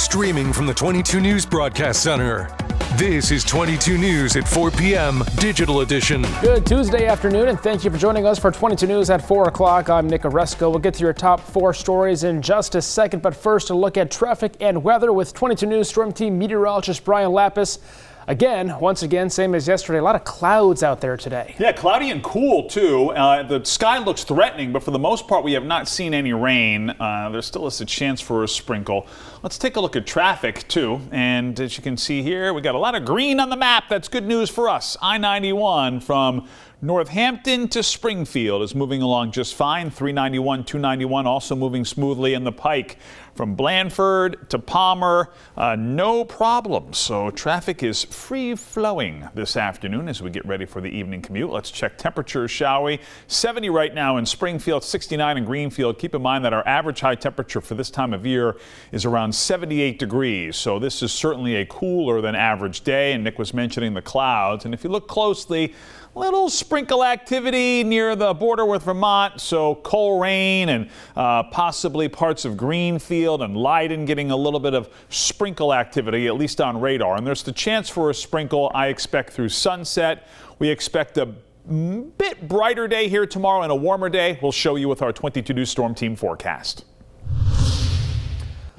Streaming from the 22 News Broadcast Center. This is 22 News at 4 p.m. Digital Edition. Good Tuesday afternoon, and thank you for joining us for 22 News at 4 o'clock. I'm Nick Oresko. We'll get to your top 4 stories in just a second, but first a look at traffic and weather with 22 News Storm Team meteorologist Brian Lapis. Once again, same as yesterday, a lot of clouds out there today. Yeah, cloudy and cool, too. The sky looks threatening, but for the most part, we have not seen any rain. There still is a chance for a sprinkle. Let's take a look at traffic, too. And as you can see here, we got a lot of green on the map. That's good news for us. I-91 from Northampton to Springfield is moving along just fine. 391, 291 also moving smoothly, in the Pike from Blandford to Palmer, no problems. So traffic is free flowing this afternoon as we get ready for the evening commute. Let's check temperatures, shall we? 70 right now in Springfield, 69 in Greenfield. Keep in mind that our average high temperature for this time of year is around 78 degrees. So this is certainly a cooler than average day. And Nick was mentioning the clouds. And if you look closely, little sprinkle activity near the border with Vermont, so Coleraine and possibly parts of Greenfield and Leiden getting a little bit of sprinkle activity, at least on radar. And there's the chance for a sprinkle, I expect, through sunset. We expect a bit brighter day here tomorrow and a warmer day. We'll show you with our 22 News Storm Team forecast.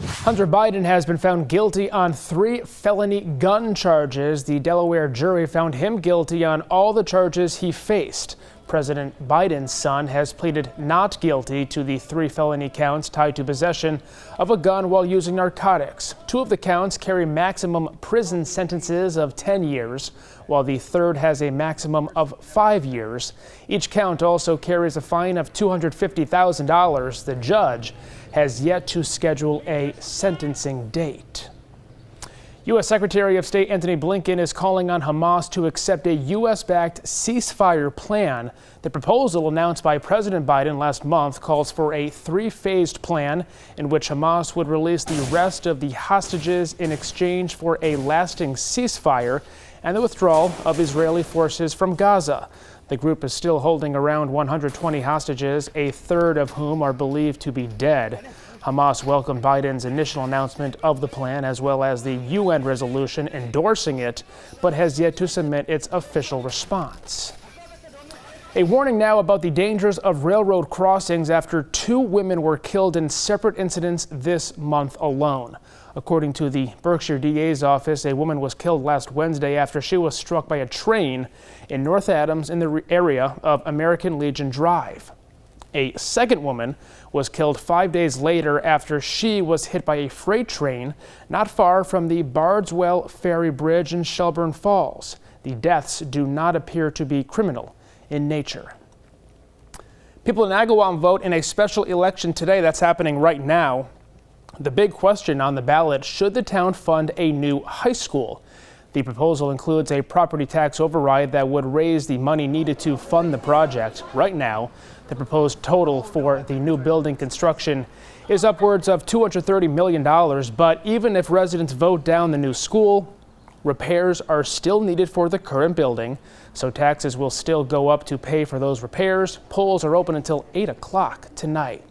Hunter Biden has been found guilty on 3 felony gun charges. The Delaware jury found him guilty on all the charges he faced. President Biden's son has pleaded not guilty to the 3 felony counts tied to possession of a gun while using narcotics. 2 of the counts carry maximum prison sentences of 10 years, while the third has a maximum of 5 years. Each count also carries a fine of $250,000. The judge has yet to schedule a sentencing date. U.S. Secretary of State Antony Blinken is calling on Hamas to accept a U.S.-backed ceasefire plan. The proposal announced by President Biden last month calls for a 3-phased plan in which Hamas would release the rest of the hostages in exchange for a lasting ceasefire and the withdrawal of Israeli forces from Gaza. The group is still holding around 120 hostages, a third of whom are believed to be dead. Hamas welcomed Biden's initial announcement of the plan as well as the UN resolution endorsing it, but has yet to submit its official response. A warning now about the dangers of railroad crossings after 2 women were killed in separate incidents this month alone. According to the Berkshire DA's office, a woman was killed last Wednesday after she was struck by a train in North Adams in the area of American Legion Drive. A second woman was killed 5 days later after she was hit by a freight train not far from the Bardwell Ferry Bridge in Shelburne Falls. The deaths do not appear to be criminal in nature. People in Agawam vote in a special election today that's happening right now. The big question on the ballot: should the town fund a new high school? The proposal includes a property tax override that would raise the money needed to fund the project. Right now, the proposed total for the new building construction is upwards of $230 million. But even if residents vote down the new school, repairs are still needed for the current building, so taxes will still go up to pay for those repairs. Polls are open until 8 o'clock tonight.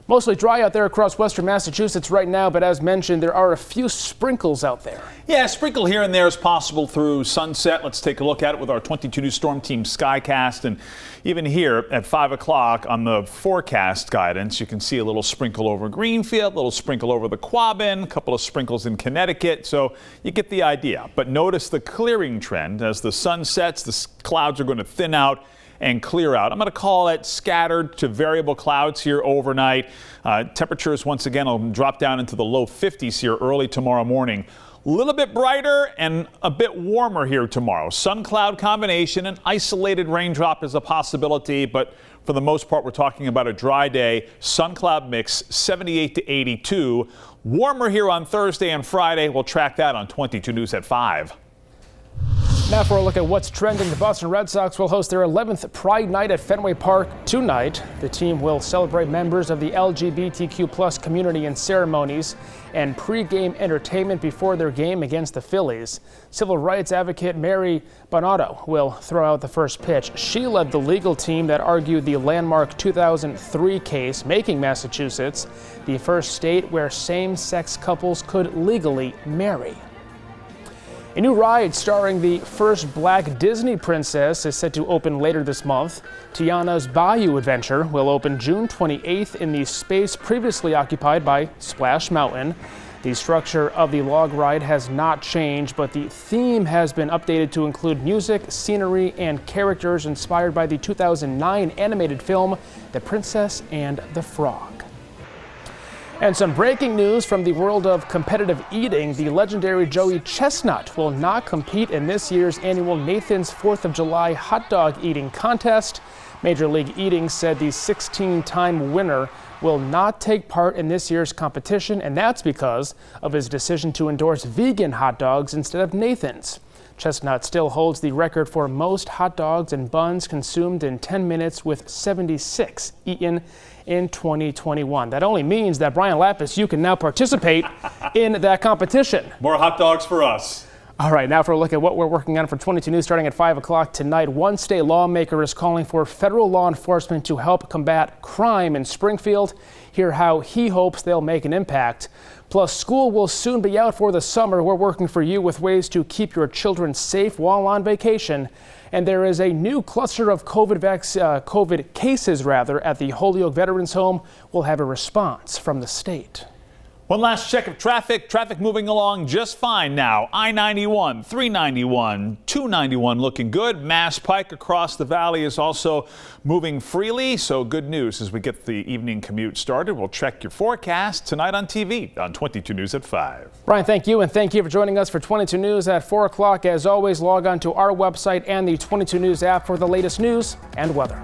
Mostly dry out there across western Massachusetts right now, but as mentioned, there are a few sprinkles out there. Yeah, a sprinkle here and there is possible through sunset. Let's take a look at it with our 22 News Storm Team Skycast. And even here at 5 o'clock on the forecast guidance, you can see a little sprinkle over Greenfield, a little sprinkle over the Quabbin, a couple of sprinkles in Connecticut. So you get the idea. But notice the clearing trend. As the sun sets, the clouds are going to thin out and clear out. I'm going to call it scattered to variable clouds here overnight. Temperatures once again will drop down into the low 50s here early tomorrow morning. A little bit brighter and a bit warmer here tomorrow. Sun cloud combination, an isolated raindrop is a possibility, but for the most part we're talking about a dry day. Sun cloud mix 78 to 82. Warmer here on Thursday and Friday. We'll track that on 22 News at 5. Now for a look at what's trending, the Boston Red Sox will host their 11th Pride Night at Fenway Park tonight. The team will celebrate members of the LGBTQ+ community in ceremonies and pre-game entertainment before their game against the Phillies. Civil rights advocate Mary Bonotto will throw out the first pitch. She led the legal team that argued the landmark 2003 case, making Massachusetts the first state where same-sex couples could legally marry. A new ride starring the first Black Disney princess is set to open later this month. Tiana's Bayou Adventure will open June 28th in the space previously occupied by Splash Mountain. The structure of the log ride has not changed, but the theme has been updated to include music, scenery, and characters inspired by the 2009 animated film, The Princess and the Frog. And some breaking news from the world of competitive eating. The legendary Joey Chestnut will not compete in this year's annual Nathan's 4th of July hot dog eating contest. Major League Eating said the 16-time winner will not take part in this year's competition, and that's because of his decision to endorse vegan hot dogs instead of Nathan's. Chestnut still holds the record for most hot dogs and buns consumed in 10 minutes, with 76 eaten in 2021. That only means that Brian Lapis, you can now participate in that competition. More hot dogs for us. All right, now for a look at what we're working on for 22 News starting at 5 o'clock tonight. One state lawmaker is calling for federal law enforcement to help combat crime in Springfield. Hear how he hopes they'll make an impact. Plus, school will soon be out for the summer. We're working for you with ways to keep your children safe while on vacation. And there is a new cluster of COVID cases at the Holyoke Veterans Home. We'll have a response from the state. One last check of traffic. Traffic moving along just fine now. I-91, 391, 291 looking good. Mass Pike across the valley is also moving freely. So good news as we get the evening commute started. We'll check your forecast tonight on TV on 22 News at 5. Brian, thank you. And thank you for joining us for 22 News at 4 o'clock. As always, log on to our website and the 22 News app for the latest news and weather.